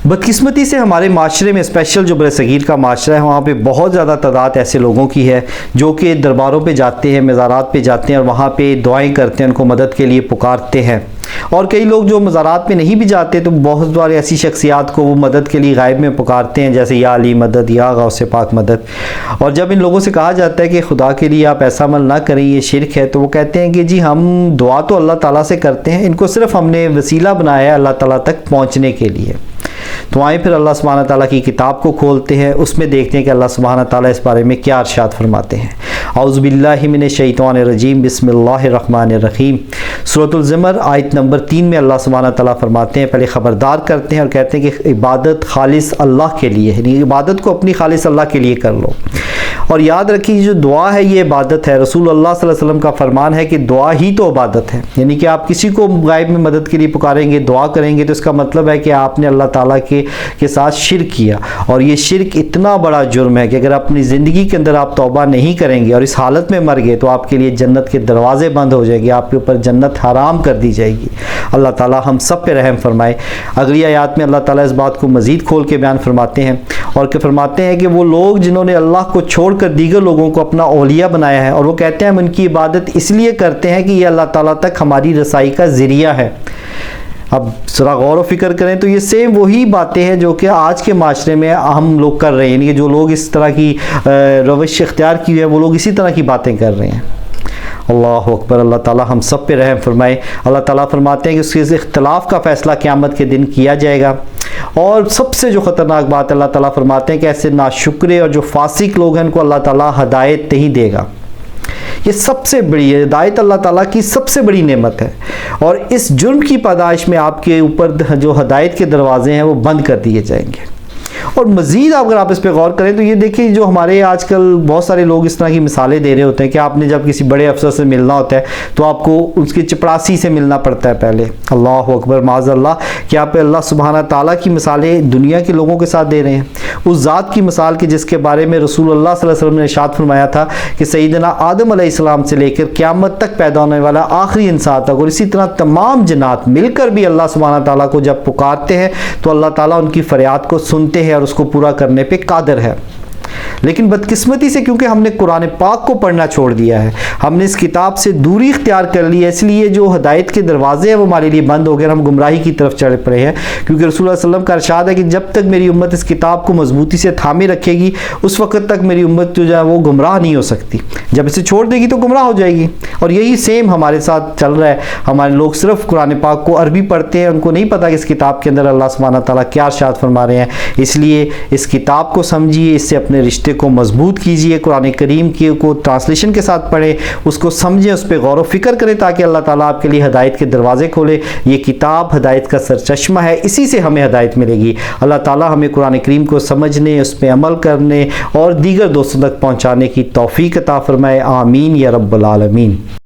بدقسمتی سے ہمارے معاشرے میں اسپیشل جو برصغیر کا معاشرہ ہے وہاں پہ بہت زیادہ تعداد ایسے لوگوں کی ہے جو کہ درباروں پہ جاتے ہیں، مزارات پہ جاتے ہیں اور وہاں پہ دعائیں کرتے ہیں، ان کو مدد کے لیے پکارتے ہیں۔ اور کئی لوگ جو مزارات پہ نہیں بھی جاتے تو بہت بار ایسی شخصیات کو وہ مدد کے لیے غائب میں پکارتے ہیں، جیسے یا علی مدد، یا غوث پاک مدد۔ اور جب ان لوگوں سے کہا جاتا ہے کہ خدا کے لیے آپ ایسا عمل نہ کریں، یہ شرک ہے، تو وہ کہتے ہیں کہ جی ہم دعا تو اللہ تعالیٰ سے کرتے ہیں، ان کو صرف ہم نے وسیلہ بنایا ہے اللہ تعالیٰ تک پہنچنے کے لیے۔ تو آئیں پھر اللہ سبحانہ تعالیٰ کی کتاب کو کھولتے ہیں، اس میں دیکھتے ہیں کہ اللہ سبحانہ تعالیٰ اس بارے میں کیا ارشاد فرماتے ہیں۔ اعوذ باللہ من الشیطان الرجیم، بسم اللہ الرحمن الرحیم۔ سورۃ الزمر آیت نمبر 3 میں اللہ سبحانہ تعالیٰ فرماتے ہیں، پہلے خبردار کرتے ہیں اور کہتے ہیں کہ عبادت خالص اللہ کے لیے ہے، یعنی عبادت کو اپنی خالص اللہ کے لیے کر لو۔ اور یاد رکھیے جو دعا ہے یہ عبادت ہے، رسول اللہ صلی اللہ علیہ وسلم کا فرمان ہے کہ دعا ہی تو عبادت ہے، یعنی کہ آپ کسی کو غائب میں مدد کے لیے پکاریں گے، دعا کریں گے، تو اس کا مطلب ہے کہ آپ نے اللہ تعالیٰ کے ساتھ شرک کیا، اور یہ شرک اتنا بڑا جرم ہے کہ اگر اپنی زندگی کے اندر آپ توبہ نہیں کریں گے اور اس حالت میں مر گئے تو آپ کے لیے جنت کے دروازے بند ہو جائیں گے، آپ کے اوپر جنت حرام کر دی جائے گی۔ اللہ تعالیٰ ہم سب پہ رحم فرمائے۔ اگلی آیات میں اللہ تعالیٰ اس بات کو مزید کھول کے بیان فرماتے ہیں اور کہ فرماتے ہیں کہ وہ لوگ جنہوں نے اللہ کو چھوڑ کر دیگر لوگوں کو اپنا اولیاء بنایا ہے، اور وہ کہتے ہیں ہم ان کی عبادت اس لیے کرتے ہیں کہ یہ اللہ تعالیٰ تک ہماری رسائی کا ذریعہ ہے۔ اب ذرا غور و فکر کریں تو یہ سیم وہی باتیں ہیں جو کہ آج کے معاشرے میں ہم لوگ کر رہے ہیں، یعنی کہ جو لوگ اس طرح کی روش اختیار کی ہوئی ہے وہ لوگ اسی طرح کی باتیں کر رہے ہیں۔ اللہ اکبر، اللہ تعالیٰ ہم سب پہ رحم فرمائے۔ اللہ تعالیٰ فرماتے ہیں کہ اس کے اختلاف کا فیصلہ قیامت کے دن کیا جائے گا، اور سب سے جو خطرناک بات اللہ تعالیٰ فرماتے ہیں کہ ایسے ناشکرے اور جو فاسق لوگ ہیں ان کو اللہ تعالیٰ ہدایت نہیں دے گا۔ یہ سب سے بڑی ہدایت اللہ تعالیٰ کی سب سے بڑی نعمت ہے، اور اس جرم کی پیدائش میں آپ کے اوپر جو ہدایت کے دروازے ہیں وہ بند کر دیے جائیں گے۔ اور مزید اگر آپ اس پہ غور کریں تو یہ دیکھیں جو ہمارے آج کل بہت سارے لوگ اس طرح کی مثالیں دے رہے ہوتے ہیں کہ آپ نے جب کسی بڑے افسر سے ملنا ہوتا ہے تو آپ کو اس کی چپڑاسی سے ملنا پڑتا ہے پہلے۔ اللہ اکبر، معاذ اللہ، کہ آپ اللہ سبحانہ تعالیٰ کی مثالیں دنیا کے لوگوں کے ساتھ دے رہے ہیں، اس ذات کی مثال کی جس کے بارے میں رسول اللہ صلی اللہ علیہ وسلم نے ارشاد فرمایا تھا کہ سیدنا آدم علیہ السلام سے لے کر قیامت تک پیدا ہونے والا آخری انسان تک، اور اسی طرح تمام جنات مل کر بھی اللہ سبحانہ تعالیٰ کو جب پکارتے ہیں تو اللہ تعالیٰ ان کی فریاد کو سنتے ہیں اور اس کو پورا کرنے پہ قادر ہے۔ لیکن بدقسمتی سے کیونکہ ہم نے قرآن پاک کو پڑھنا چھوڑ دیا ہے، ہم نے اس کتاب سے دوری اختیار کر لی ہے، اس لیے جو ہدایت کے دروازے ہیں وہ ہمارے لیے بند ہو گئے، ہم گمراہی کی طرف چڑھ پڑے ہیں۔ کیونکہ رسول اللہ صلی اللہ علیہ وسلم کا ارشاد ہے کہ جب تک میری امت اس کتاب کو مضبوطی سے تھامے رکھے گی اس وقت تک میری امت جو ہے وہ گمراہ نہیں ہو سکتی، جب اسے چھوڑ دے گی تو گمراہ ہو جائے گی۔ اور یہی سیم ہمارے ساتھ چل رہا ہے، ہمارے لوگ صرف قرآن پاک کو عربی پڑھتے ہیں، ان کو نہیں پتہ کہ اس کتاب کے اندر اللہ سبحانہ تعالیٰ کیا ارشاد فرما رہے ہیں۔ اس لیے اس کتاب کو سمجھیے، اس سے اپنے رشتے کو مضبوط کیجئے، قرآن کریم کو ٹرانسلیشن کے ساتھ پڑھیں، اس کو سمجھیں، اس پہ غور و فکر کریں تاکہ اللہ تعالیٰ آپ کے لیے ہدایت کے دروازے کھولے۔ یہ کتاب ہدایت کا سرچشمہ ہے، اسی سے ہمیں ہدایت ملے گی۔ اللہ تعالیٰ ہمیں قرآن کریم کو سمجھنے، اس پہ عمل کرنے اور دیگر دوستوں تک پہنچانے کی توفیق عطا فرمائے۔ آمین یا رب العالمین۔